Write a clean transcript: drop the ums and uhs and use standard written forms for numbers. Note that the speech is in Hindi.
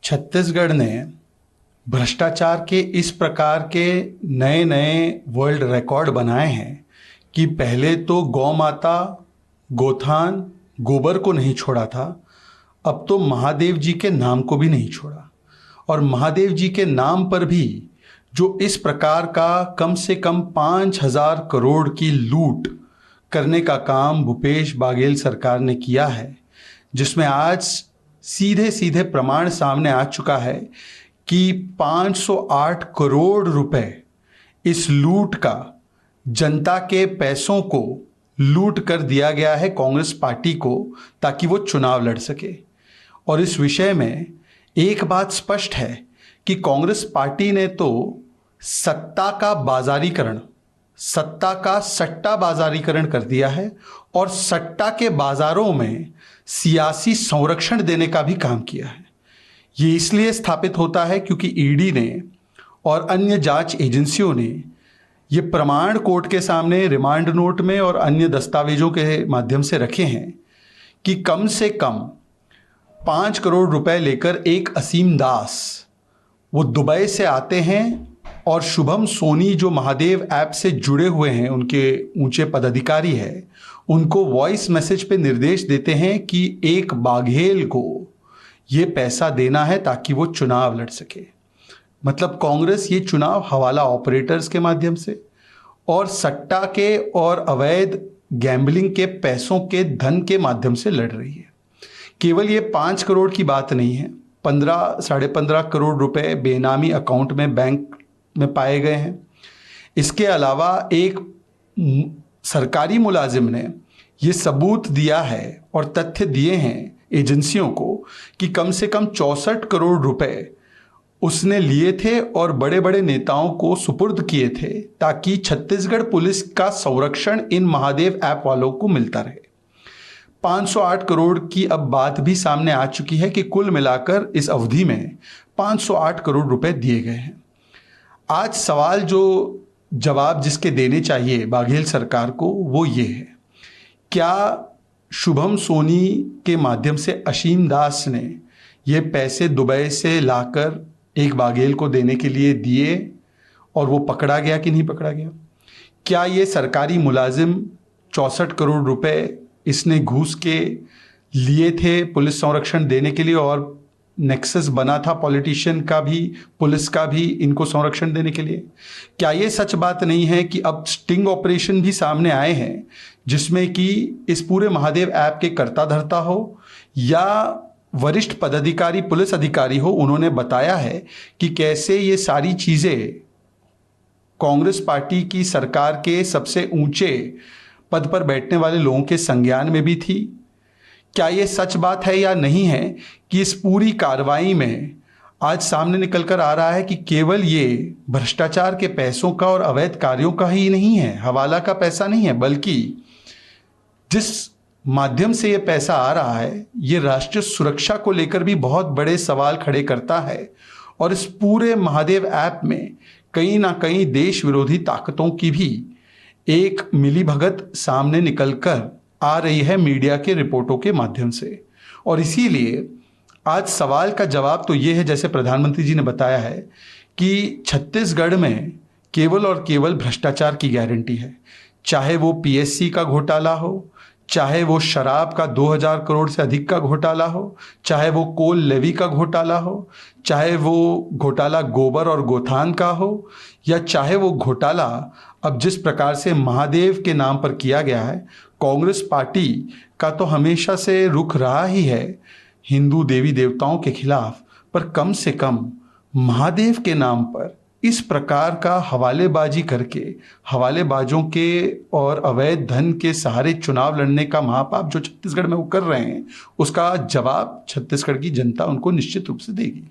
छत्तीसगढ़ ने भ्रष्टाचार के इस प्रकार के नए नए वर्ल्ड रिकॉर्ड बनाए हैं कि पहले तो गौ माता, गोथान, गोबर को नहीं छोड़ा था, अब तो महादेव जी के नाम को भी नहीं छोड़ा। और महादेव जी के नाम पर भी जो इस प्रकार का कम से कम 5,000 करोड़ की लूट करने का काम भूपेश बाघेल सरकार ने किया है, जिसमें आज सीधे सीधे प्रमाण सामने आ चुका है कि 508 करोड़ रुपए इस लूट का जनता के पैसों को लूट कर दिया गया है कांग्रेस पार्टी को, ताकि वो चुनाव लड़ सके। और इस विषय में एक बात स्पष्ट है कि कांग्रेस पार्टी ने तो सत्ता का बाजारीकरण, सत्ता का सट्टा बाजारीकरण कर दिया है और सट्टा के बाजारों में सियासी संरक्षण देने का भी काम किया है। ये इसलिए स्थापित होता है क्योंकि ईडी ने और अन्य जांच एजेंसियों ने ये प्रमाण कोर्ट के सामने रिमांड नोट में और अन्य दस्तावेजों के माध्यम से रखे हैं कि कम से कम 5 करोड़ रुपए लेकर एक असीम दास वो दुबई से आते हैं और शुभम सोनी जो महादेव ऐप से जुड़े हुए हैं, उनके ऊंचे पदाधिकारी हैं, उनको वॉइस मैसेज पे निर्देश देते हैं कि एक बाघेल को ये पैसा देना है ताकि वो चुनाव लड़ सके। मतलब कांग्रेस ये चुनाव हवाला ऑपरेटर्स के माध्यम से और सट्टा के और अवैध गैम्बलिंग के पैसों के धन के माध्यम से लड़ रही है। केवल ये 5 करोड़ की बात नहीं है, 15-15.5 करोड़ रुपए बेनामी अकाउंट में बैंक में पाए गए हैं। इसके अलावा एक सरकारी मुलाजिम ने ये सबूत दिया है और तथ्य दिए हैं एजेंसियों को कि कम से कम 64 करोड़ रुपए उसने लिए थे और बड़े बड़े नेताओं को सुपुर्द किए थे ताकि छत्तीसगढ़ पुलिस का संरक्षण इन महादेव ऐप वालों को मिलता रहे। 508 करोड़ की अब बात भी सामने आ चुकी है कि कुल मिलाकर इस अवधि में 508 करोड़ रुपए दिए गए हैं। आज सवाल जो जवाब जिसके देने चाहिए बाघेल सरकार को वो ये है, क्या शुभम सोनी के माध्यम से असीम दास ने ये पैसे दुबई से लाकर एक बाघेल को देने के लिए दिए और वो पकड़ा गया कि नहीं पकड़ा गया? क्या ये सरकारी मुलाजिम 64 करोड़ रुपए इसने घूस के लिए थे पुलिस संरक्षण देने के लिए और नेक्सस बना था पॉलिटिशियन का भी, पुलिस का भी, इनको संरक्षण देने के लिए? क्या ये सच बात नहीं है कि अब स्टिंग ऑपरेशन भी सामने आए हैं जिसमें कि इस पूरे महादेव ऐप के कर्ता धर्ता हो या वरिष्ठ पदाधिकारी पुलिस अधिकारी हो, उन्होंने बताया है कि कैसे ये सारी चीजें कांग्रेस पार्टी की सरकार के सबसे ऊंचे पद पर बैठने वाले लोगों के संज्ञान में भी थी? क्या ये सच बात है या नहीं है कि इस पूरी कार्रवाई में आज सामने निकल कर आ रहा है कि केवल ये भ्रष्टाचार के पैसों का और अवैध कार्यों का ही नहीं है, हवाला का पैसा नहीं है, बल्कि जिस माध्यम से ये पैसा आ रहा है ये राष्ट्रीय सुरक्षा को लेकर भी बहुत बड़े सवाल खड़े करता है। और इस पूरे महादेव ऐप में कहीं ना कहीं देश विरोधी ताकतों की भी एक मिलीभगत सामने निकलकर आ रही है मीडिया के रिपोर्टों के माध्यम से। और इसीलिए आज सवाल का जवाब तो ये है, जैसे प्रधानमंत्री जी ने बताया है कि छत्तीसगढ़ में केवल और केवल भ्रष्टाचार की गारंटी है, चाहे वो पीएससी का घोटाला हो, चाहे वो शराब का 2000 करोड़ से अधिक का घोटाला हो, चाहे वो कोल लेवी का घोटाला हो, चाहे वो घोटाला गोबर और गोथान का हो, या चाहे वो घोटाला अब जिस प्रकार से महादेव के नाम पर किया गया है। कांग्रेस पार्टी का तो हमेशा से रुख रहा ही है हिंदू देवी देवताओं के खिलाफ, पर कम से कम महादेव के नाम पर इस प्रकार का हवालेबाजी करके, हवालेबाजों के और अवैध धन के सहारे चुनाव लड़ने का महापाप जो छत्तीसगढ़ में वो कर रहे हैं, उसका जवाब छत्तीसगढ़ की जनता उनको निश्चित रूप से देगी।